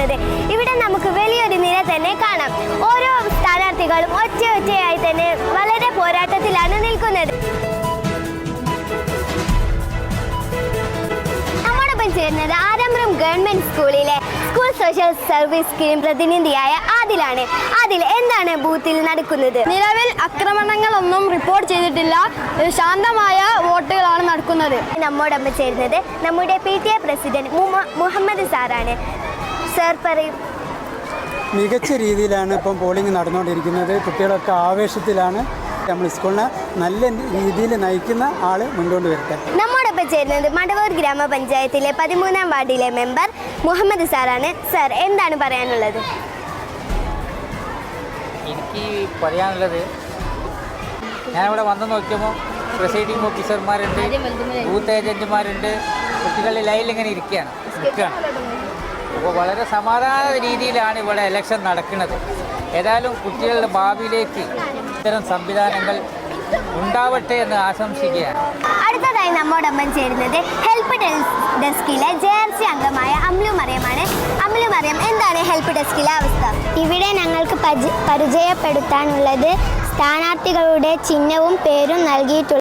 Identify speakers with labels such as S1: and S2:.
S1: നടക്കുന്നത്. ഇവിടെ നമുക്ക് വലിയൊരു നിര തന്നെ കാണാം. ഓരോ സ്ഥാനാർത്ഥികളും ഒറ്റയായി തന്നെ വളരെ പോരാട്ടത്തിലാണ് നിൽക്കുന്നത്. നമ്മോടൊപ്പം ചേരുന്നത് ആരംഭം ഗവൺമെന്റ് സ്കൂളിലെ സ്കൂൾ സോഷ്യൽ സർവീസ് സ്കീം പ്രതിനിധിയായ ആദിലാണ്. ആദിൽ, എന്താണ് ബൂത്തിൽ നടക്കുന്നത്?
S2: നിലവിൽ ആക്രമണങ്ങളൊന്നും റിപ്പോർട്ട് ചെയ്തിട്ടില്ല. ശാന്തമായ വോട്ടുകളാണ് നടക്കുന്നത്.
S1: നമ്മോടൊപ്പം ചേരുന്നത് നമ്മുടെ PTA പ്രസിഡന്റ് മുഹമ്മദ് സാറാണ്. സാർ പറയും.
S3: മികച്ച രീതിയിലാണ് ഇപ്പം പോളിംഗ് നടന്നുകൊണ്ടിരിക്കുന്നത്. കുട്ടികളൊക്കെ ആവേശത്തിലാണ്. നമ്മൾ സ്കൂളിനെ നല്ല രീതിയിൽ നയിക്കുന്ന ആൾ മുന്നോട്ട് വരട്ടെ.
S1: നമ്മോടൊപ്പം ചേരുന്നത് മടവൂർ ഗ്രാമപഞ്ചായത്തിലെ 13-ാം വാർഡിലെ മെമ്പർ മുഹമ്മദ് സാറാണ്. സാർ, എന്താണ് പറയാനുള്ളത്?
S4: എനിക്ക് പറയാനുള്ളത്, ഞാനിവിടെ വന്നു നോക്കിയപ്പോൾ പ്രിസൈഡിംഗ് ഓഫീസർമാരുണ്ട്, ബൂത്ത് ഏജൻറ്റുമാരുണ്ട്, കുട്ടികളുടെ ലൈനിൽ ഇങ്ങനെ നിൽക്കുകയാണ്. അപ്പോൾ വളരെ സമാധാന രീതിയിലാണ് ഇവിടെ ഇലക്ഷൻ നടക്കുന്നത്. ഏതായാലും കുട്ടികളുടെ ഭാവിയിലേക്ക് ഇത്തരം സംവിധാനങ്ങൾ ഉണ്ടാവട്ടെ എന്ന് ആശംസിക്കുകയാണ്.
S1: അടുത്തതായി നമ്മോടൊപ്പം ചേരുന്നത് ഹെൽപ്പ് ഡെസ്കിലെ JRC അംഗമായ അമ്ലു മറിയമാണ്. അമ്ലു മറിയം, എന്താണ് ഹെൽപ്പ് ഡെസ്കിലെ അവസ്ഥ?
S5: ഇവിടെ ഞങ്ങൾക്ക് പരിചയപ്പെടുത്താനുള്ളത് സ്ഥാനാർത്ഥികളുടെ ചിഹ്നവും പേരും നൽകിയിട്ടുള്ള